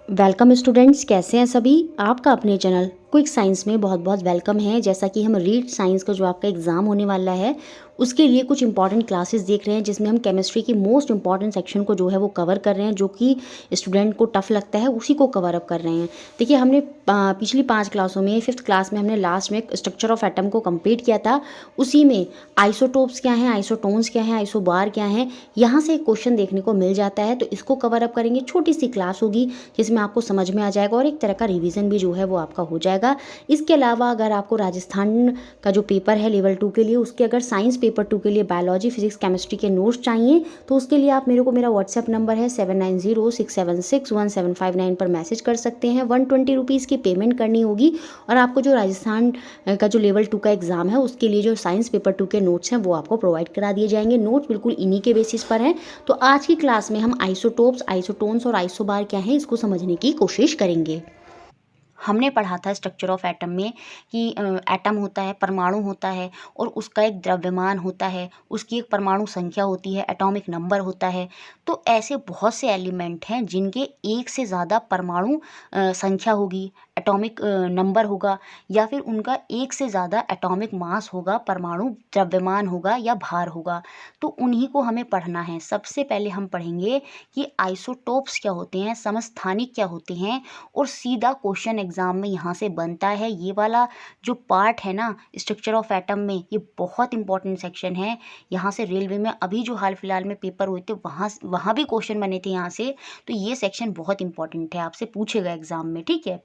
Welcome students, कैसे हैं सभी। आपका अपने चैनल क्विक साइंस में बहुत बहुत वेलकम है। जैसा कि हम रीड साइंस का जो आपका एग्ज़ाम होने वाला है उसके लिए कुछ इंपॉर्टेंट क्लासेस देख रहे हैं, जिसमें हम केमिस्ट्री की मोस्ट इंपॉर्टेंट सेक्शन को जो है वो कवर कर रहे हैं, जो कि स्टूडेंट को टफ लगता है उसी को कवर अप कर रहे हैं। देखिए, हमने पिछली 5 क्लासों में 5th क्लास में हमने लास्ट में स्ट्रक्चर ऑफ एटम को कंप्लीट किया था। उसी में आइसोटोप्स क्या हैं, आइसोटोन्स क्या हैं, आइसोबार क्या हैं, यहाँ से एक क्वेश्चन देखने को मिल जाता है। तो इसको कवर अप करेंगे, छोटी सी क्लास होगी जिसमें आपको समझ में आ जाएगा और एक तरह का रिवीजन भी जो है वो आपका हो जाएगा। इसके अलावा अगर आपको राजस्थान का जो पेपर है लेवल 2 के लिए, उसके अगर साइंस पेपर 2 के लिए बायोलॉजी फिजिक्स केमिस्ट्री के नोट्स चाहिए तो उसके लिए आप मेरे को मेरा व्हाट्सएप नंबर है 7906761759 पर मैसेज कर सकते हैं। 120 रुपीज़ की पेमेंट करनी होगी और आपको जो राजस्थान का जो लेवल 2 का एग्ज़ाम है उसके लिए जो साइंस पेपर 2 के नोट्स हैं वो आपको प्रोवाइड करा दिए जाएंगे। नोट्स बिल्कुल इन्हीं के बेसिस पर हैं। तो आज की क्लास में हम आइसोटोप्स, आइसोटोन्स और आइसोबार क्या है इसको समझने की कोशिश करेंगे। हमने पढ़ा था स्ट्रक्चर ऑफ एटम में कि एटम होता है, परमाणु होता है और उसका एक द्रव्यमान होता है, उसकी एक परमाणु संख्या होती है, एटॉमिक नंबर होता है। तो ऐसे बहुत से एलिमेंट हैं जिनके एक से ज़्यादा परमाणु संख्या होगी, एटॉमिक नंबर होगा, या फिर उनका एक से ज़्यादा एटॉमिक मास होगा, परमाणु द्रव्यमान होगा या भार होगा। तो उन्हीं को हमें पढ़ना है। सबसे पहले हम पढ़ेंगे कि आइसोटोप्स क्या होते हैं, समस्थानिक क्या होते हैं, और सीधा क्वेश्चन एग्जाम में यहाँ से बनता है। ये वाला जो पार्ट है ना स्ट्रक्चर ऑफ एटम में, ये बहुत इंपॉर्टेंट सेक्शन है। यहाँ से रेलवे में अभी जो हाल फिलहाल में पेपर हुए थे वहाँ भी क्वेश्चन बने थे यहाँ से। तो ये सेक्शन बहुत इंपॉर्टेंट है, आपसे पूछेगा एग्जाम में, ठीक है।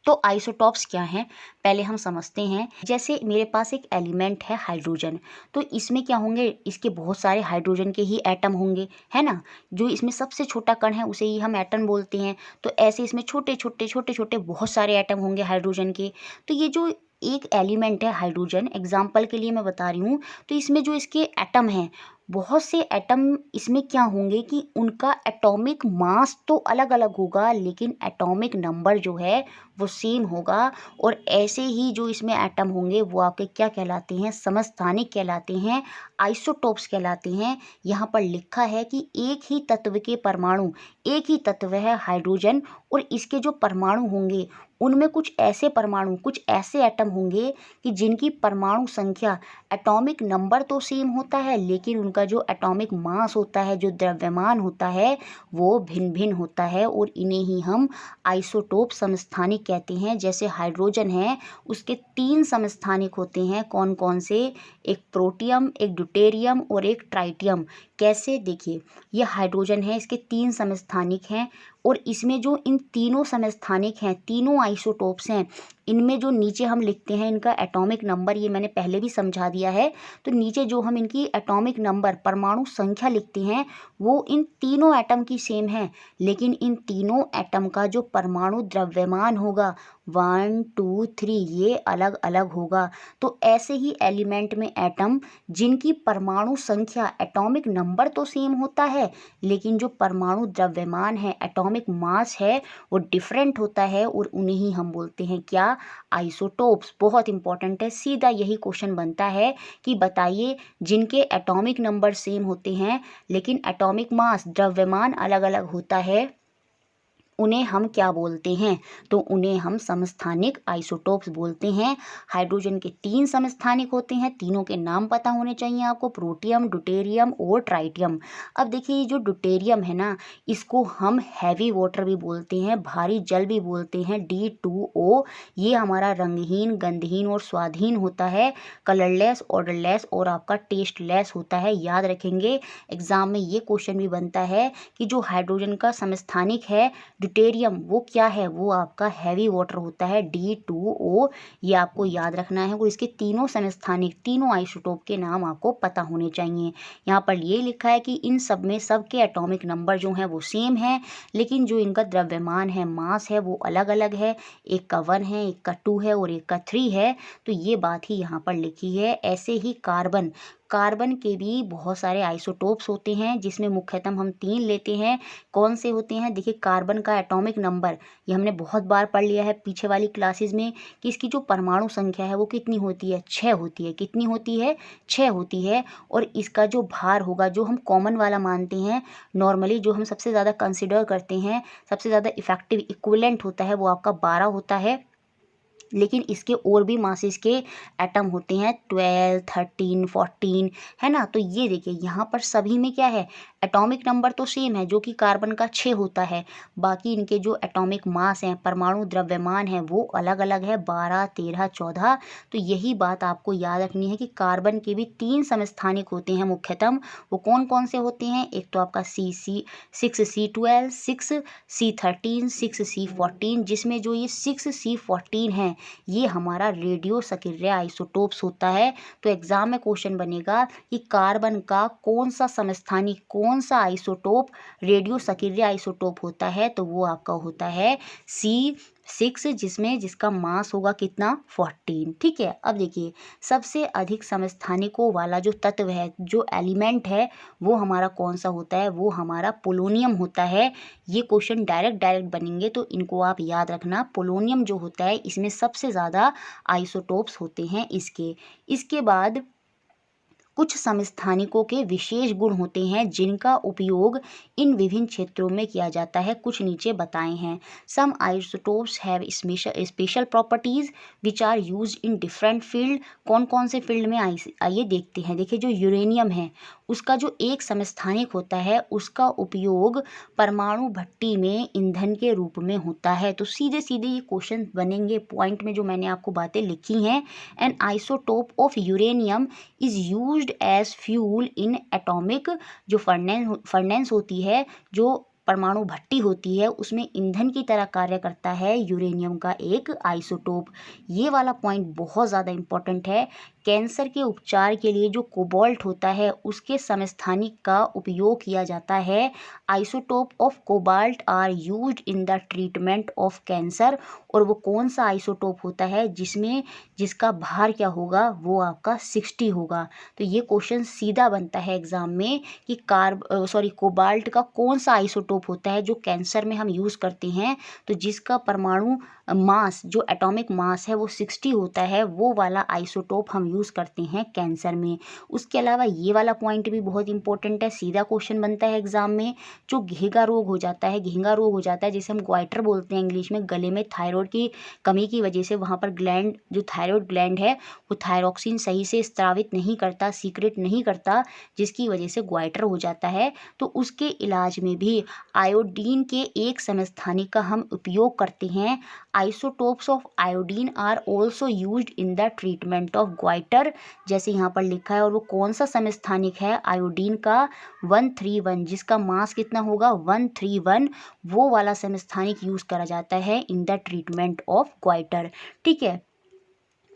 तो आइसोटॉप्स क्या हैं पहले हम समझते हैं। जैसे मेरे पास एक एलिमेंट है हाइड्रोजन, तो इसमें क्या होंगे, इसके बहुत सारे हाइड्रोजन के ही एटम होंगे, है ना। जो इसमें सबसे छोटा कण है उसे ही हम एटम बोलते हैं। तो ऐसे इसमें छोटे छोटे छोटे छोटे बहुत सारे एटम होंगे हाइड्रोजन के। तो ये जो एक एलिमेंट है हाइड्रोजन, एग्जाम्पल के लिए मैं बता रही हूँ, तो इसमें जो इसके एटम हैं, बहुत से एटम इसमें क्या होंगे कि उनका एटॉमिक मास तो अलग अलग होगा लेकिन एटॉमिक नंबर जो है वो सेम होगा। और ऐसे ही जो इसमें एटम होंगे वो आपके क्या कहलाते हैं, समस्थानिक कहलाते हैं, आइसोटोप्स कहलाते हैं। यहाँ पर लिखा है कि एक ही तत्व के परमाणु, एक ही तत्व है हाइड्रोजन, और इसके जो परमाणु होंगे उनमें कुछ ऐसे परमाणु, कुछ ऐसे एटम होंगे कि जिनकी परमाणु संख्या, एटॉमिक नंबर तो सेम होता है लेकिन उनका जो एटॉमिक मास होता है, जो द्रव्यमान होता है, वो भिन्न भिन्न होता है। और इन्हें ही हम आइसोटोप समस्थानिक कहते हैं। जैसे हाइड्रोजन है, उसके 3 समस्थानिक होते हैं। कौन कौन से, एक प्रोटियम, एक ड्यूटेरियम और एक ट्राइटियम। कैसे, देखिए, ये हाइड्रोजन है, इसके 3 समस्थानिक हैं और इसमें जो इन तीनों समस्थानिक हैं, तीनों आइसोटोप्स हैं, इनमें जो नीचे हम लिखते हैं इनका एटॉमिक नंबर, ये मैंने पहले भी समझा दिया है। तो नीचे जो हम इनकी एटॉमिक नंबर, परमाणु संख्या लिखते हैं, वो इन तीनों एटम की सेम है, लेकिन इन तीनों एटम का जो परमाणु द्रव्यमान होगा 1 2 3 ये अलग अलग होगा। तो ऐसे ही एलिमेंट में एटम जिनकी परमाणु संख्या, एटॉमिक नंबर तो सेम होता है लेकिन जो परमाणु द्रव्यमान है, एटॉमिक मास है, वो डिफरेंट होता है, और उन्हें ही हम बोलते हैं क्या, आइसोटोप्स। बहुत इंपॉर्टेंट है, सीधा यही क्वेश्चन बनता है कि बताइए जिनके एटॉमिक नंबर सेम होते हैं लेकिन एटॉमिक मास, द्रव्यमान अलग अलग होता है, उन्हें हम क्या बोलते हैं। तो उन्हें हम समस्थानिक आइसोटोप्स बोलते हैं। हाइड्रोजन के 3 समस्थानिक होते हैं, तीनों के नाम पता होने चाहिए आपको, प्रोटियम, ड्यूटेरियम और ट्राइटियम। अब देखिए, ये जो ड्यूटेरियम है ना, इसको हम हैवी वाटर भी बोलते हैं, भारी जल भी बोलते हैं, D2O। ये हमारा रंगहीन, गंधहीन और स्वादहीन होता है, कलरलेस, ऑर्डरलेस और आपका टेस्टलेस होता है। याद रखेंगे, एग्जाम में ये क्वेश्चन भी बनता है कि जो हाइड्रोजन का समस्थानिक है ड्यूटेरियम, वो क्या है, वो आपका हैवी वाटर होता है, D2O। ये आपको याद रखना है। और इसके तीनों समस्थानिक, तीनों आइसोटोप के नाम आपको पता होने चाहिए। यहाँ पर ये लिखा है कि इन सब में सबके एटॉमिक नंबर जो हैं वो सेम है, लेकिन जो इनका द्रव्यमान है, मास है, वो अलग अलग है। एक का 1 है, एक का 2 है और एक का 3 है। तो ये बात ही यहाँ पर लिखी है। ऐसे ही कार्बन, कार्बन के भी बहुत सारे आइसोटोप्स होते हैं, जिसमें मुख्यतः हम 3 लेते हैं। कौन से होते हैं? देखिए, कार्बन का एटॉमिक नंबर, ये हमने बहुत बार पढ़ लिया है पीछे वाली क्लासेस में कि इसकी जो परमाणु संख्या है वो कितनी होती है? 6 होती है। कितनी होती है? 6 होती है। और इसका जो भार होगा, जो हम कॉमन वाला मानते हैं, नॉर्मली जो हम सबसे ज़्यादा कंसिडर करते हैं, सबसे ज़्यादा इफेक्टिव इक्विवेलेंट होता है, वो आपका 12 होता है। लेकिन इसके और भी मासेस के एटम होते हैं, 12, 13, 14, है ना। तो ये देखिए, यहाँ पर सभी में क्या है? एटॉमिक नंबर तो सेम है, जो कि कार्बन का 6 होता है। बाकी इनके जो एटॉमिक मास हैं, परमाणु द्रव्यमान है, वो अलग अलग है, 12, 13, 14। तो यही बात आपको याद रखनी है कि कार्बन के भी 3 समस्थानिक होते हैं मुख्यतः। वो कौन कौन से होते हैं? एक तो आपका C6C12, 6C13, 6C14, जिसमें जो ये 6C14 है, ये हमारा रेडियो सक्रिय आइसोटोप्स होता है। तो एग्जाम में क्वेश्चन बनेगा कि कार्बन का कौन सा समस्थानिक, कौन सा आइसोटोप रेडियो सक्रिय आइसोटोप होता है? तो वो आपका होता है C6, जिसका मास होगा कितना? 14। ठीक है। अब देखिए, सबसे अधिक समस्थानिकों वाला जो तत्व है, जो एलिमेंट है, वो हमारा कौन सा होता है? वो हमारा पोलोनियम होता है। ये क्वेश्चन डायरेक्ट बनेंगे, तो इनको आप याद रखना। पोलोनियम जो होता है, इसमें सबसे ज़्यादा आइसोटोप्स होते हैं इसके बाद कुछ समस्थानिकों के विशेष गुण होते हैं, जिनका उपयोग इन विभिन्न क्षेत्रों में किया जाता है। कुछ नीचे बताए हैं। Some isotopes have special properties which are used in different field. कौन कौन से फील्ड में? आइए देखते हैं। देखिए, जो यूरेनियम है, उसका जो एक समस्थानिक होता है, उसका उपयोग परमाणु भट्टी में ईंधन के रूप में होता है। तो सीधे सीधे ये क्वेश्चन बनेंगे पॉइंट में, जो मैंने आपको बातें लिखी हैं। An isotope of uranium is used as fuel in atomic, जो फर्नेंस होती है, जो परमाणु भट्टी होती है, उसमें ईंधन की तरह कार्य करता है यूरेनियम का एक आइसोटोप। ये वाला पॉइंट बहुत ज़्यादा इंपॉर्टेंट है। कैंसर के उपचार के लिए जो कोबाल्ट होता है, उसके समस्थानिक का उपयोग किया जाता है। Isotope of cobalt are used in the treatment of cancer. और वो कौन सा आइसोटोप होता है? जिसका भार क्या होगा? वो आपका 60 होगा। तो ये क्वेश्चन सीधा बनता है एग्जाम में कि कोबाल्ट का कौन सा आइसोटोप होता है जो कैंसर में हम यूज़ करते हैं। तो जिसका परमाणु मास, जो एटॉमिक मास है, वो 60 होता है, वो वाला आइसोटोप हम यूज़ करते हैं कैंसर में। उसके अलावा ये वाला पॉइंट भी बहुत इंपॉर्टेंट है, सीधा क्वेश्चन बनता है एग्जाम में। जो घेंगा रोग हो जाता है, जिसे हम ग्वाइटर बोलते हैं इंग्लिश में, गले में थायराइड की कमी की वजह से वहाँ पर ग्लैंड, जो थायराइड ग्लैंड है, वो थायरॉक्सिन सही से स्त्रावित नहीं करता, सीक्रेट नहीं करता, जिसकी वजह से ग्वाइटर हो जाता है। तो उसके इलाज में भी आयोडीन के एक समस्थानिक का हम उपयोग करते हैं। Isotopes of iodine are also used in the treatment of goitre, जैसे यहाँ पर लिखा है। और वो कौन सा समस्थानिक है? आयोडीन का 131, जिसका मास कितना होगा? 131। वो वाला समस्थानिक यूज करा जाता है इन द ट्रीटमेंट ऑफ ग्वाइटर। ठीक है।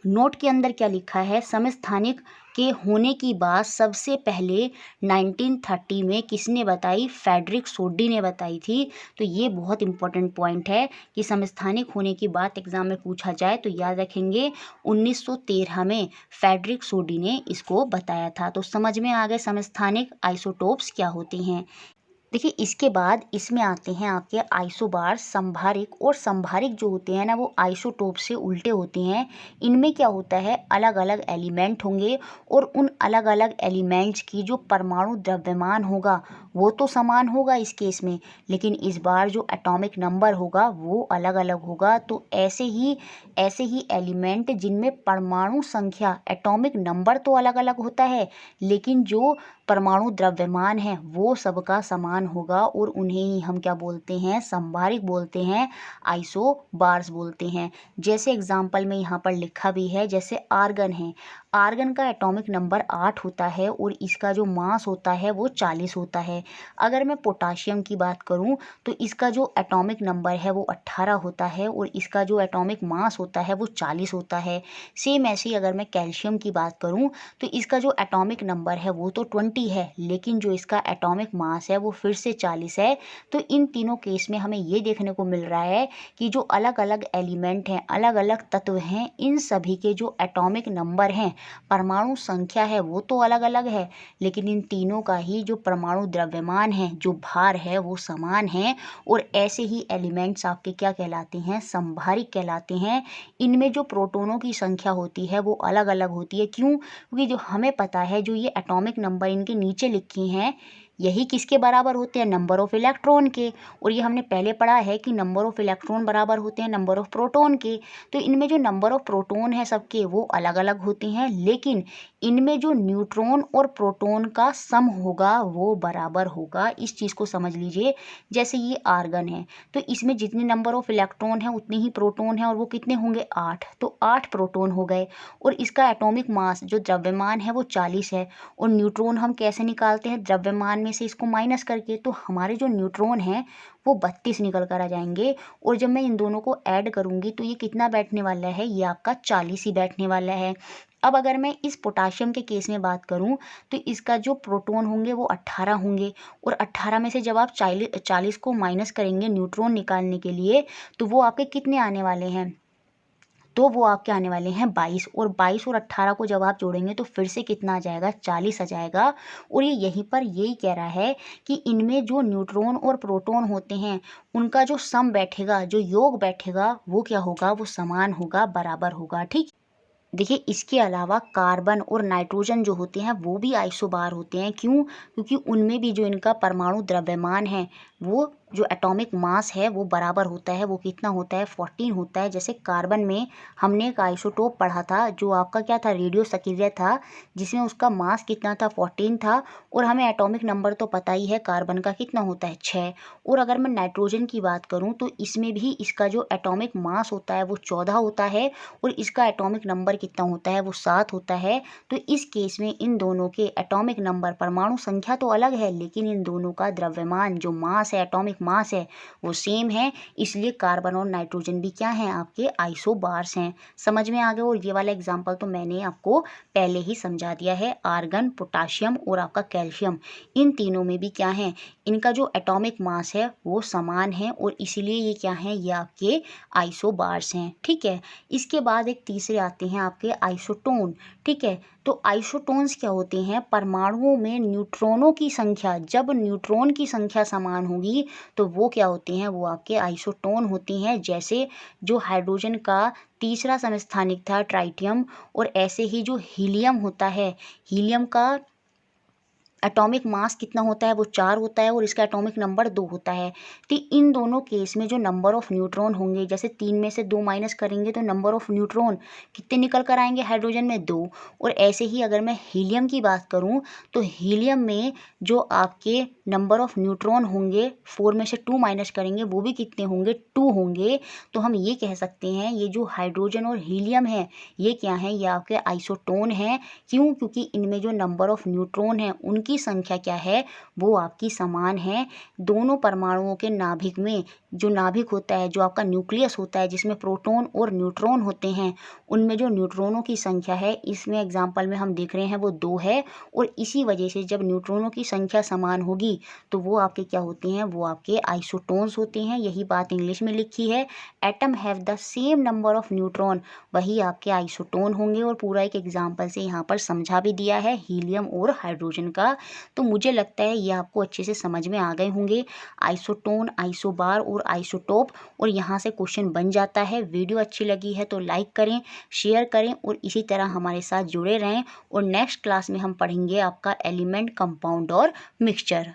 नोट के अंदर क्या लिखा है? समस्थानिक के होने की बात सबसे पहले 1930 में किसने बताई? फ्रेडरिक सोडी ने बताई थी। तो ये बहुत इंपॉर्टेंट पॉइंट है कि समस्थानिक होने की बात एग्जाम में पूछा जाए तो याद रखेंगे 1913 में फ्रेडरिक सोडी ने इसको बताया था। तो समझ में आ गए समस्थानिक आइसोटोप्स क्या होते हैं। देखिए, इसके बाद इसमें आते हैं आपके आइसोबार, संभारिक। और संभारिक जो होते हैं ना, वो आइसोटोप से उल्टे होते हैं। इनमें क्या होता है? अलग अलग एलिमेंट होंगे, और उन अलग अलग एलिमेंट्स की जो परमाणु द्रव्यमान होगा वो तो समान होगा इस केस में, लेकिन इस बार जो एटॉमिक नंबर होगा वो अलग अलग होगा। तो ऐसे ही एलिमेंट जिनमें परमाणु संख्या, एटॉमिक नंबर तो अलग अलग होता है, लेकिन जो परमाणु द्रव्यमान है वो सबका समान होगा, और उन्हें ही हम क्या बोलते हैं? संभारिक बोलते हैं, आइसोबार्स बोलते हैं। जैसे एग्जाम्पल में यहाँ पर लिखा भी है, जैसे आर्गन है। आर्गन का एटॉमिक नंबर 8 होता है, और इसका जो मास होता है वो 40 होता है। अगर मैं पोटाशियम की बात करूँ तो इसका जो एटॉमिक नंबर है वो 18 होता है, और इसका जो एटॉमिक मास होता है वो 40 होता है। सेम ऐसे ही अगर मैं कैल्शियम की बात करूँ तो इसका जो एटॉमिक नंबर है वो तो 20 है, लेकिन जो इसका एटॉमिक मास है वो फिर से 40 है। तो इन तीनों केस में हमें ये देखने को मिल रहा है कि जो अलग अलग एलिमेंट हैं, अलग अलग तत्व हैं, इन सभी के जो एटॉमिक नंबर हैं परमाणु संख्या है वो तो अलग अलग है, लेकिन इन तीनों का ही जो परमाणु द्रव्यमान है, जो भार है, वो समान है। और ऐसे ही एलिमेंट्स आपके क्या कहलाते हैं, समभारिक कहलाते हैं। इनमें जो प्रोटॉनों की संख्या होती है वो अलग अलग होती है। क्यों? क्योंकि जो हमें पता है जो ये एटॉमिक नंबर इनके नीचे लिखे हैं यही किसके बराबर होते हैं, नंबर ऑफ इलेक्ट्रॉन के। और ये हमने पहले पढ़ा है कि नंबर ऑफ इलेक्ट्रॉन बराबर होते हैं नंबर ऑफ प्रोटॉन के। तो इनमें जो नंबर ऑफ प्रोटॉन है सबके वो अलग अलग होते हैं, लेकिन इनमें जो न्यूट्रॉन और प्रोटॉन का सम होगा वो बराबर होगा। इस चीज़ को समझ लीजिए। जैसे ये आर्गन है तो इसमें जितने नंबर ऑफ इलेक्ट्रॉन है उतने ही प्रोटॉन है, और वो कितने होंगे, 8। तो 8 प्रोटॉन हो गए। और इसका एटॉमिक मास जो द्रव्यमान है वो 40 है। और न्यूट्रॉन हम कैसे निकालते हैं, द्रव्यमान में से इसको माइनस करके। तो हमारे जो न्यूट्रॉन हैं वो 32 निकल कर आ जाएंगे। और जब मैं इन दोनों को ऐड करूंगी तो ये कितना बैठने वाला है, ये आपका 40 ही बैठने वाला है। अब अगर मैं इस पोटाशियम के केस में बात करूं तो इसका जो प्रोटॉन होंगे वो 18 होंगे। और 18 में से जब आप 40 को माइनस करेंगे न्यूट्रॉन निकालने के लिए तो वो आपके कितने आने वाले हैं, तो वो आपके आने वाले हैं 22। और 22 और 18 को जब आप जोड़ेंगे तो फिर से कितना आ जाएगा, 40 आ जाएगा। और ये यहीं पर यही कह रहा है कि इनमें जो न्यूट्रॉन और प्रोटॉन होते हैं उनका जो सम बैठेगा, जो योग बैठेगा वो क्या होगा, वो समान होगा, बराबर होगा। ठीक। देखिए इसके अलावा कार्बन और नाइट्रोजन जो होते हैं वो भी आइसोबार होते हैं। क्यों? क्योंकि उनमें भी जो इनका परमाणु द्रव्यमान है वो जो एटॉमिक मास है वो बराबर होता है। वो कितना होता है, 14 होता है। जैसे कार्बन में हमने एक आइसोटोप पढ़ा था जो आपका क्या था, रेडियो सक्रिय था, जिसमें उसका मास कितना था, 14 था। और हमें एटॉमिक नंबर तो पता ही है कार्बन का कितना होता है, 6। और अगर मैं नाइट्रोजन की बात करूँ तो इसमें भी इसका जो एटॉमिक मास होता है वो 14 होता है। और इसका एटॉमिक नंबर कितना होता है, वो 7 होता है। तो इस केस में इन दोनों के एटॉमिक नंबर, परमाणु संख्या तो अलग है, लेकिन इन दोनों का द्रव्यमान जो मास है, एटॉमिक मास है, वो सेम है। इसलिए कार्बन और नाइट्रोजन भी क्या हैं, आपके आइसोबार्स हैं। समझ में आ गया। और ये वाला एग्जाम्पल तो मैंने आपको पहले ही समझा दिया है। आर्गन, पोटाशियम और आपका कैल्शियम, इन तीनों में भी क्या है, इनका जो एटॉमिक मास है वो समान है। और इसीलिए ये क्या है, ये आपके आइसोबार्स हैं। ठीक है। इसके बाद एक तीसरे आते हैं आपके आइसोटोन। ठीक है। तो आइसोटोन्स क्या होते हैं, परमाणुओं में न्यूट्रॉनों की संख्या, जब न्यूट्रॉन की संख्या समान होगी तो वो क्या होते हैं, वो आपके आइसोटोन होती हैं। जैसे जो हाइड्रोजन का तीसरा समस्थानिक था ट्राइटियम, और ऐसे ही जो हीलियम होता है, हीलियम का एटॉमिक मास कितना होता है, वो 4 होता है। और इसका एटॉमिक नंबर 2 होता है। तो इन दोनों केस में जो नंबर ऑफ न्यूट्रॉन होंगे, जैसे 3 में से 2 माइनस करेंगे तो नंबर ऑफ न्यूट्रॉन कितने निकल कर आएंगे, हाइड्रोजन में 2। और ऐसे ही अगर मैं हीलियम की बात करूं तो हीलियम में जो आपके नंबर ऑफ न्यूट्रॉन होंगे, 4 में से 2 माइनस करेंगे वो भी कितने होंगे, 2 होंगे। तो हम ये कह सकते हैं ये जो हाइड्रोजन और हीलियम है ये क्या है, ये आपके आइसोटोन हैं। क्यों? क्योंकि इनमें जो नंबर ऑफ न्यूट्रॉन है उनकी संख्या क्या है, वो आपकी समान है। दोनों परमाणुओं के नाभिक में जो नाभिक होता है, जो आपका न्यूक्लियस होता है जिसमें प्रोटॉन और न्यूट्रॉन होते हैं, उनमें जो न्यूट्रॉनों की संख्या है, इसमें एग्जाम्पल में हम देख रहे हैं वो 2 है। और इसी वजह से जब न्यूट्रॉनों की संख्या समान होगी तो वो आपके क्या होते हैं, वो आपके आइसोटोन्स होते हैं। यही बात इंग्लिश में लिखी है, atom have the same number of neutron, वही आपके आइसोटोन होंगे। और पूरा एक एग्जाम्पल से यहाँ पर समझा भी दिया है हीलियम और हाइड्रोजन का। तो मुझे लगता है ये आपको अच्छे से समझ में आ गए होंगे, आइसोटोन, आइसोबार और आइसोटोप। और यहाँ से क्वेश्चन बन जाता है। वीडियो अच्छी लगी है तो लाइक करें, शेयर करें और इसी तरह हमारे साथ जुड़े रहें। और नेक्स्ट क्लास में हम पढ़ेंगे आपका एलिमेंट, कंपाउंड और मिक्सचर।